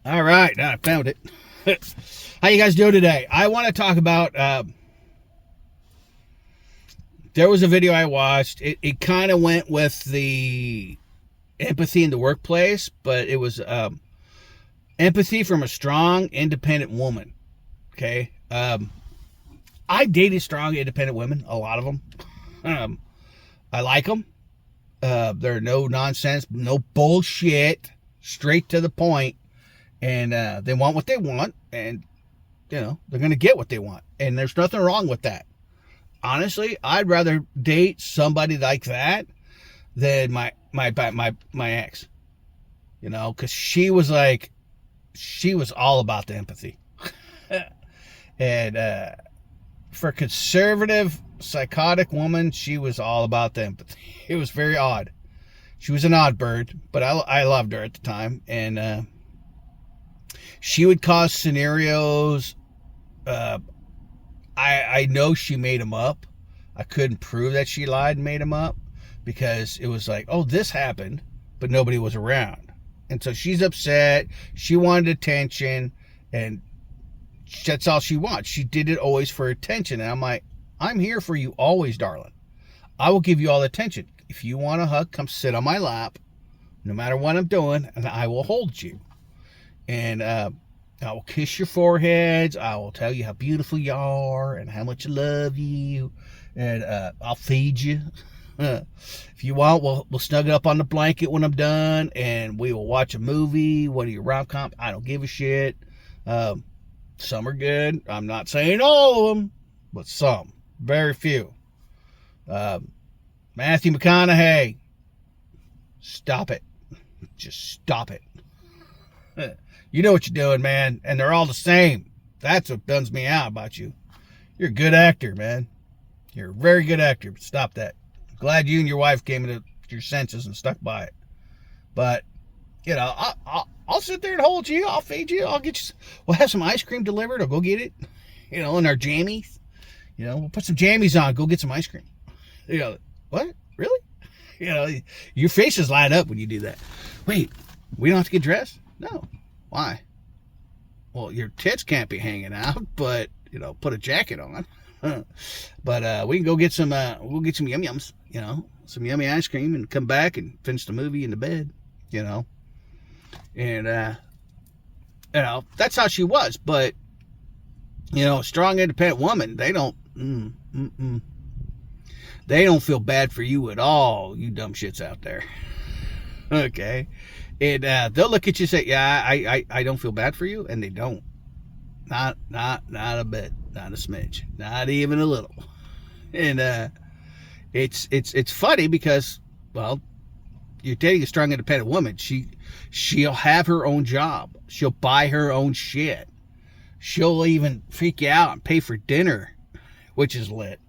All right, I found it. How you guys doing today? I want to talk about. There was a video I watched. It kind of went with the empathy in the workplace, but it was empathy from a strong, independent woman. Okay, I dated strong, independent women. A lot of them. I like them. They're no nonsense, no bullshit, straight to the point, and they want what they want, and they're gonna get what they want, and there's nothing wrong with that. Honestly, I'd rather date somebody like that than my ex. Because she was all about the empathy, and for a conservative, psychotic woman, she was all about the empathy. It was very odd. She was an odd bird, but I loved her at the time, and she would cause scenarios. I know she made them up. I couldn't prove that she lied and made them up because it was like, oh, this happened, but nobody was around. And so she's upset. She wanted attention, and that's all she wants. She did it always for attention. And I'm like, I'm here for you always, darling. I will give you all the attention. If you want a hug, come sit on my lap, no matter what I'm doing, and I will hold you. And I will kiss your foreheads. I will tell you how beautiful you are and how much I love you. And I'll feed you. If you want, we'll snuggle up on the blanket when I'm done, and we will watch a movie, one of your rom-com. I don't give a shit. Some are good. I'm not saying all of them, but some. Very few. Matthew McConaughey. Stop it. Just stop it. You know what you're doing, man. And they're all the same. That's what buns me out about you. You're a good actor, man. You're a very good actor. Stop that. I'm glad you and your wife came into your senses and stuck by it. But, I'll sit there and hold you. I'll feed you. I'll get you. We'll have some ice cream delivered. I'll go get it. In our jammies. We'll put some jammies on. Go get some ice cream. What? Really? Your faces light up when you do that. Wait, we don't have to get dressed? No. Why? Well, your tits can't be hanging out, but put a jacket on. But we can go get some. We'll get some yum yums. Some yummy ice cream, and come back and finish the movie in the bed. And that's how she was. But a strong, independent woman, they don't. They don't feel bad for you at all. You dumb shits out there. Okay. And they'll look at you and say, yeah, I don't feel bad for you. And they don't. Not a bit. Not a smidge. Not even a little. And it's funny because, well, you're dating a strong, independent woman. She'll have her own job. She'll buy her own shit. She'll even freak you out and pay for dinner, which is lit.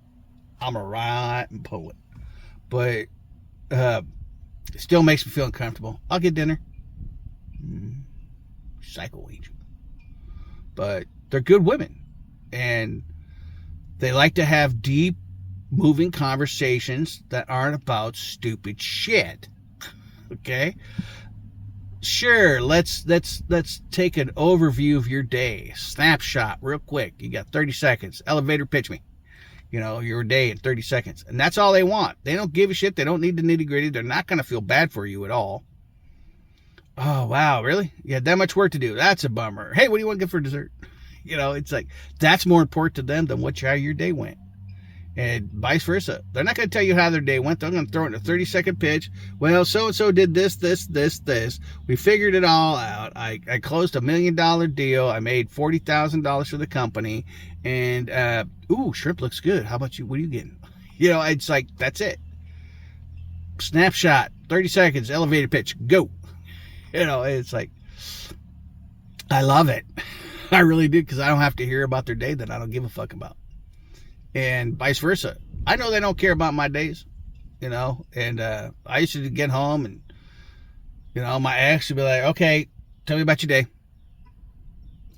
I'm a rotten poet. But it still makes me feel uncomfortable. I'll get dinner. Psycho angel. But they're good women. And they like to have deep, moving conversations that aren't about stupid shit. Okay? Sure, let's take an overview of your day. Snapshot, real quick. You got 30 seconds. Elevator pitch me. Your day in 30 seconds. And that's all they want. They don't give a shit. They don't need the nitty gritty. They're not going to feel bad for you at all. Oh, wow, really? You had that much work to do. That's a bummer. Hey, what do you want to get for dessert? It's like, that's more important to them than how your day went. And vice versa. They're not going to tell you how their day went. They're going to throw it in a 30-second pitch. Well, so-and-so did this. We figured it all out. I closed $1 million deal. I made $40,000 for the company. And, shrimp looks good. How about you? What are you getting? It's like, that's it. Snapshot, 30 seconds, elevator pitch, go. It's like, I love it. I really do, because I don't have to hear about their day that I don't give a fuck about. And vice versa. I know they don't care about my days, and I used to get home and, my ex would be like, okay, tell me about your day.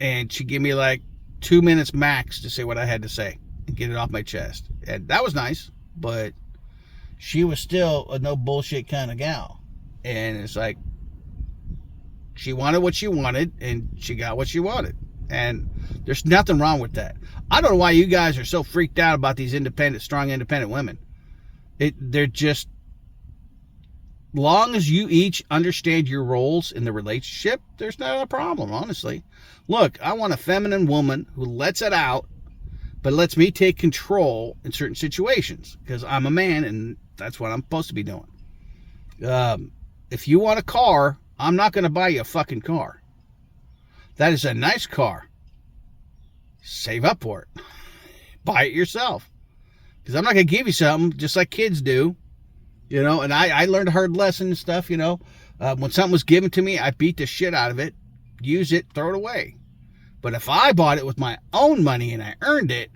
And she'd give me like 2 minutes max to say what I had to say and get it off my chest. And that was nice, but she was still a no bullshit kind of gal. And it's like, She wanted what she wanted, and she got what she wanted. And there's nothing wrong with that. I don't know why you guys are so freaked out about these strong, independent women. They're just, long as you each understand your roles in the relationship, there's not a problem, honestly. Look, I want a feminine woman who lets it out, but lets me take control in certain situations, because I'm a man and that's what I'm supposed to be doing. If you want a car, I'm not going to buy you a fucking car. That is a nice car. Save up for it. Buy it yourself. Because I'm not going to give you something just like kids do. You know, and I learned a hard lesson and stuff, you know. When something was given to me, I beat the shit out of it, use it, throw it away. But if I bought it with my own money and I earned it,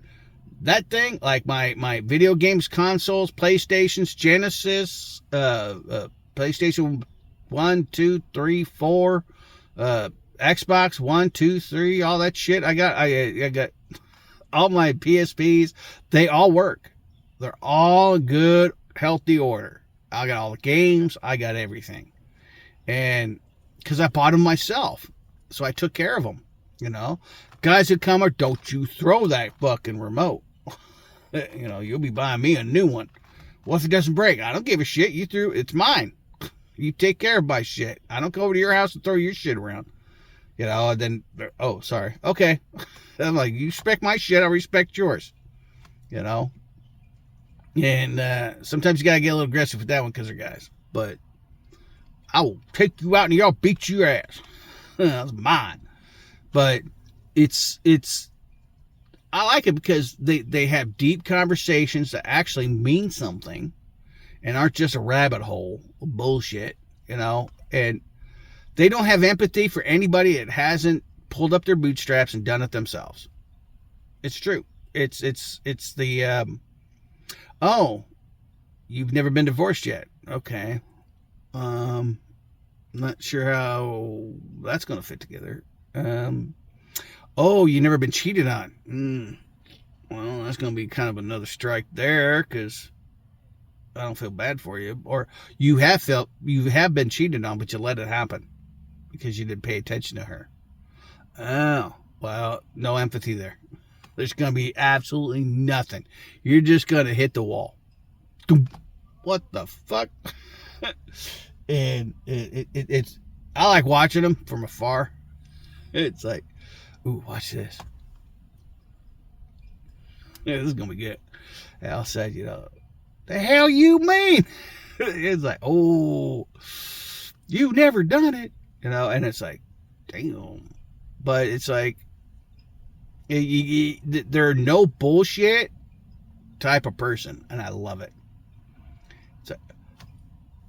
that thing, like my video games, consoles, PlayStations, Genesis, PlayStation 1, 2, 3, 4, Xbox 1, 2, 3, all that shit. I got all my PSPs. They all work. They're all in good, healthy order. I got all the games. I got everything. And because I bought them myself. So I took care of them, you know. Guys that come are, don't you throw that fucking remote. You know, you'll be buying me a new one. What if it doesn't break? I don't give a shit. You threw, it's mine. You take care of my shit. I don't go over to your house and throw your shit around. You know, and then, oh, sorry. Okay. I'm like, you respect my shit, I'll respect yours. You know? And sometimes you gotta get a little aggressive with that one because they're guys. But I will take you out and y'all beat your ass. That's mine. But it's I like it because they have deep conversations that actually mean something and aren't just a rabbit hole of bullshit, you know? And they don't have empathy for anybody that hasn't pulled up their bootstraps and done it themselves. It's true. It's the oh, you've never been divorced yet. Okay. Not sure how that's going to fit together. Oh, you've never been cheated on. Well, that's going to be kind of another strike there, because I don't feel bad for you. Or you have been cheated on, but you let it happen because you didn't pay attention to her. Oh, well, no empathy there. There's going to be absolutely nothing. You're just going to hit the wall. What the fuck? And it's, I like watching them from afar. It's like, ooh, watch this. Yeah, this is going to be good. Al said, you know, the hell you mean? It's like, oh, you've never done it. You know, and it's like, damn. But it's like, they're no bullshit type of person, and I love it. It's like,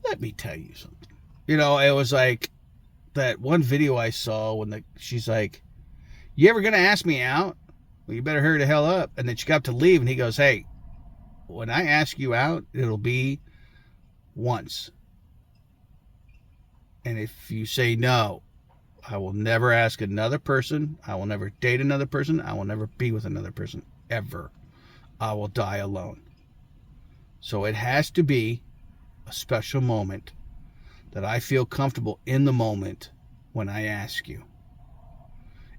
let me tell you something. You know, it was like that one video I saw when she's like, you ever gonna ask me out? Well, you better hurry the hell up. And then she got to leave, and he goes, hey, when I ask you out, it'll be once. And if you say no, I will never ask another person. I will never date another person. I will never be with another person, ever. I will die alone. So it has to be a special moment that I feel comfortable in the moment when I ask you.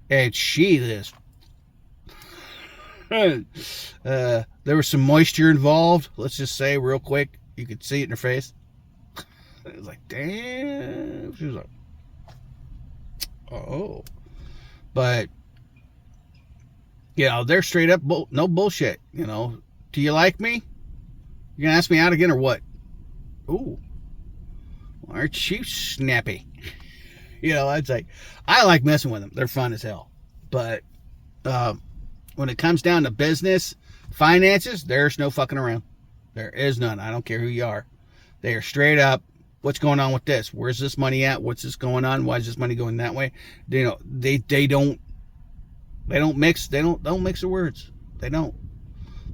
And she is. There was some moisture involved. Let's just say real quick. You could see it in her face. It was like, damn. She was like, oh. But, you know, they're straight up, no bullshit. You know, do you like me? You gonna ask me out again or what? Ooh. Well, aren't you snappy? You know, it's like, I like messing with them. They're fun as hell. But when it comes down to business, finances, there's no fucking around. There is none. I don't care who you are. They are straight up. What's going on with this? Where's this money at? What's this going on? Why is this money going that way? You know, they don't mix the words. They don't.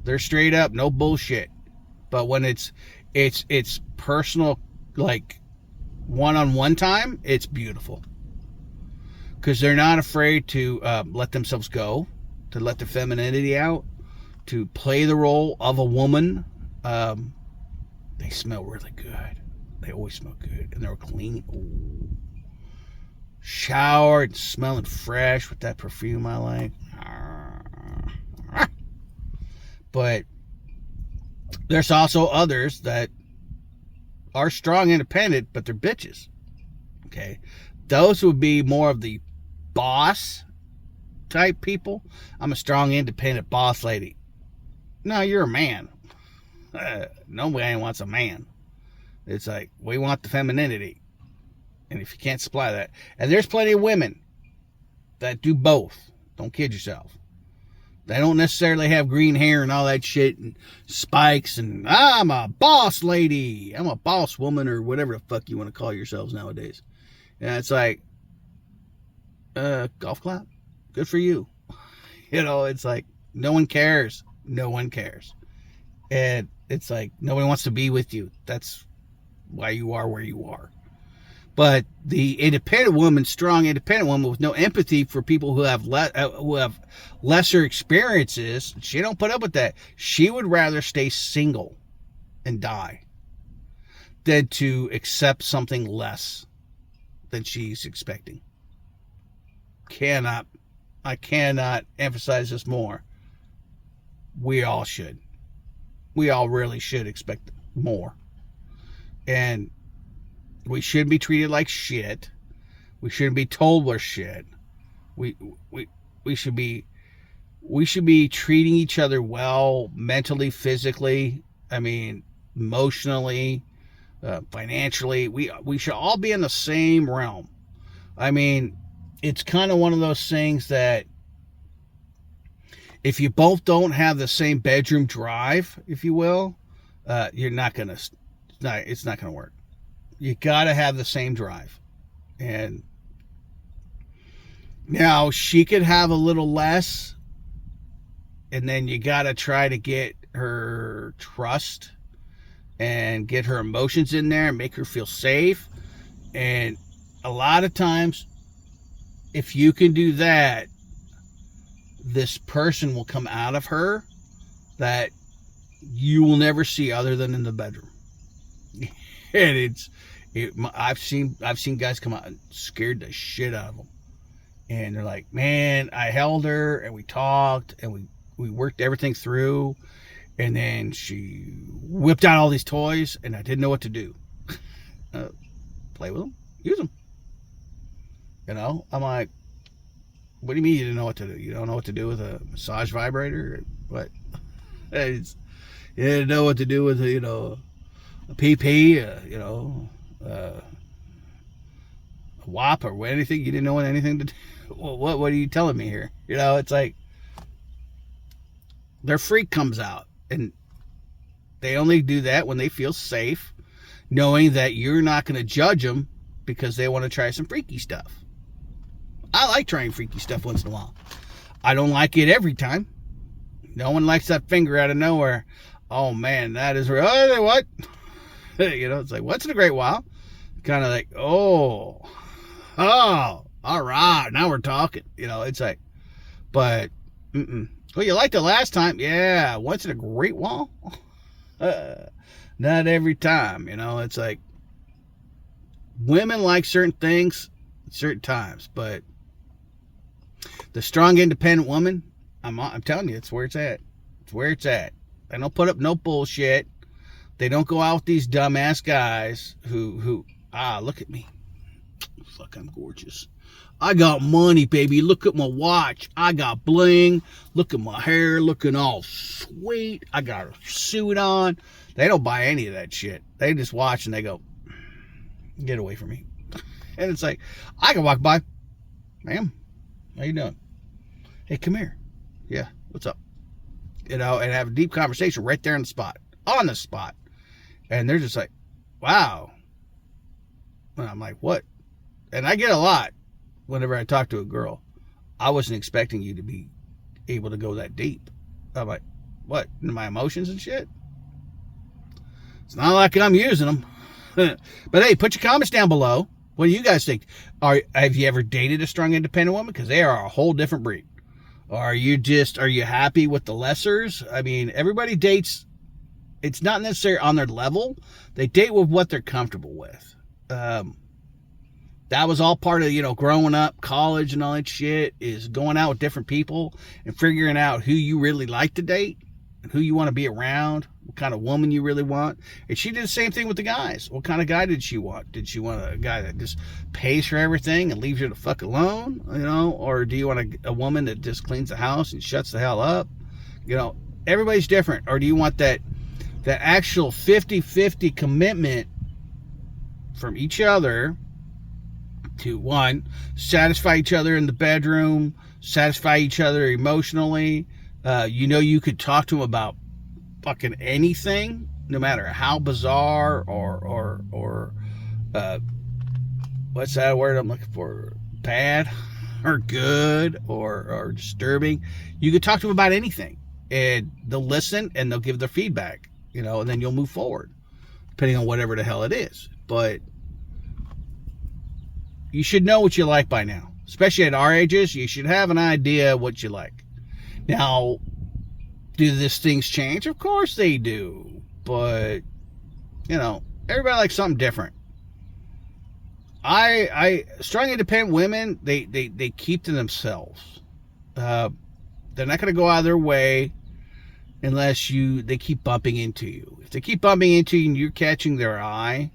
They're straight up, no bullshit. But when it's personal, like one-on-one time, it's beautiful. Because they're not afraid to let themselves go, to let their femininity out, to play the role of a woman. They smell really good. They always smell good. And they're clean. Ooh. showered, smelling fresh with that perfume I like. But there's also others that are strong, independent, but they're bitches. Okay, those would be more of the boss type people. I'm a strong, independent boss lady. No, you're a man. Nobody wants a man. It's like, we want the femininity. And if you can't supply that, and there's plenty of women that do both. Don't kid yourself. They don't necessarily have green hair and all that shit and spikes and I'm a boss lady. I'm a boss woman or whatever the fuck you want to call yourselves nowadays. And it's like, golf clap. Good for you. You know, it's like, no one cares. No one cares. And it's like, nobody wants to be with you. That's why you are where you are. But the independent woman, strong independent woman with no empathy for people who have lesser experiences, she don't put up with that. She would rather stay single and die than to accept something less than she's expecting. I cannot emphasize this more. We all should. We all really should expect more. And we shouldn't be treated like shit. We shouldn't be told we're shit. We should be treating each other well, mentally, physically. I mean, emotionally, financially. We should all be in the same realm. I mean, it's kind of one of those things that if you both don't have the same bedroom drive, if you will, you're not gonna. It's not gonna work. You gotta have the same drive. And now she could have a little less, and then you gotta try to get her trust and get her emotions in there and make her feel safe. And a lot of times, if you can do that, this person will come out of her that you will never see other than in the bedroom. And I've seen guys come out and scared the shit out of them. And they're like, man, I held her and we talked and we worked everything through. And then she whipped out all these toys and I didn't know what to do. Play with them, use them. You know, I'm like, what do you mean you didn't know what to do? You don't know what to do with a massage vibrator? What? You didn't know what to do with a PP, a WAP or anything. You didn't know anything to do. Well, what are you telling me here? You know, it's like their freak comes out, and they only do that when they feel safe, knowing that you're not going to judge them because they want to try some freaky stuff. I like trying freaky stuff once in a while. I don't like it every time. No one likes that finger out of nowhere. Oh man, that is real. Oh, what? You know, it's like once in a great while. Kind of like, oh, all right, now we're talking. You know, it's like, but, well, you liked it last time. Yeah, once in a great while. Not every time, you know. It's like women like certain things at certain times, but the strong, independent woman, I'm telling you, it's where it's at. It's where it's at. They don't put up no bullshit. They don't go out with these dumbass guys who look at me. Fuck, I'm gorgeous. I got money, baby. Look at my watch. I got bling. Look at my hair looking all sweet. I got a suit on. They don't buy any of that shit. They just watch and they go, get away from me. And it's like, I can walk by. Ma'am, how you doing? Hey, come here. Yeah, what's up? You know, and have a deep conversation right there on the spot. On the spot. And they're just like, wow. And I'm like, what? And I get a lot whenever I talk to a girl. I wasn't expecting you to be able to go that deep. I'm like, what? In my emotions and shit? It's not like I'm using them. But hey, put your comments down below. What do you guys think? Have you ever dated a strong, independent woman? Because they are a whole different breed. Or are you happy with the lessers? I mean, everybody dates. It's not necessarily on their level. They date with what they're comfortable with. That was all part of, growing up, college and all that shit, is going out with different people and figuring out who you really like to date and who you want to be around, what kind of woman you really want. And she did the same thing with the guys. What kind of guy did she want? Did she want a guy that just pays for everything and leaves you the fuck alone, or do you want a woman that just cleans the house and shuts the hell up? Everybody's different. Or do you want that actual 50-50 commitment from each other to, one, satisfy each other in the bedroom, satisfy each other emotionally. You could talk to them about fucking anything, no matter how bizarre or what's that word I'm looking for? Bad or good or disturbing. You could talk to them about anything, and they'll listen and they'll give their feedback, and then you'll move forward, depending on whatever the hell it is. But you should know what you like by now. Especially at our ages, you should have an idea what you like. Now, do these things change? Of course they do. But, everybody likes something different. Strong independent women, they keep to themselves. They're not going to go out of their way unless they keep bumping into you. If they keep bumping into you and you're catching their eye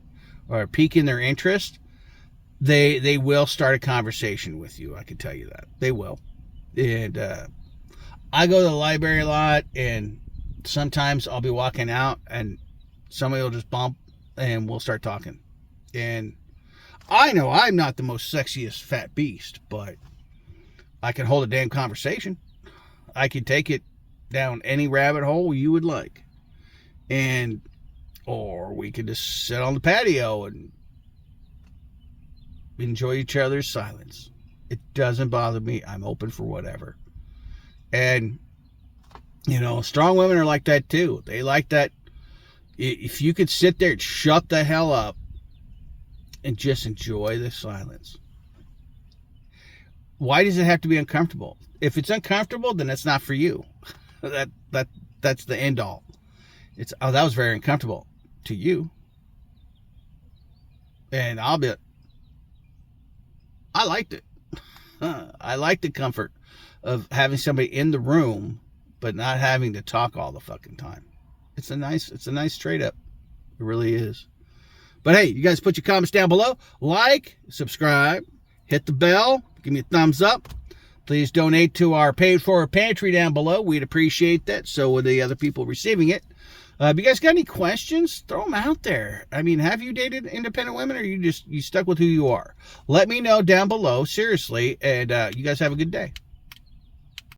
or piquing their interest, they will start a conversation with you. I can tell you that. They will. And I go to the library a lot, and sometimes I'll be walking out and somebody will just bump and we'll start talking. And I know I'm not the most sexiest fat beast, but I can hold a damn conversation. I can take it down any rabbit hole you would like. Or we could just sit on the patio and enjoy each other's silence. It doesn't bother me. I'm open for whatever. And, strong women are like that too. They like that. If you could sit there and shut the hell up and just enjoy the silence. Why does it have to be uncomfortable? If it's uncomfortable, then it's not for you. That's the end all. That was very uncomfortable to you. And I liked it. I like the comfort of having somebody in the room, but not having to talk all the fucking time. It's a nice trade up. It really is. But hey, you guys put your comments down below. Like, subscribe, hit the bell, give me a thumbs up. Please donate to our paid for pantry down below. We'd appreciate that. So would the other people receiving it. If you guys got any questions, throw them out there. I mean, have you dated independent women, or you stuck with who you are? Let me know down below, seriously, and you guys have a good day.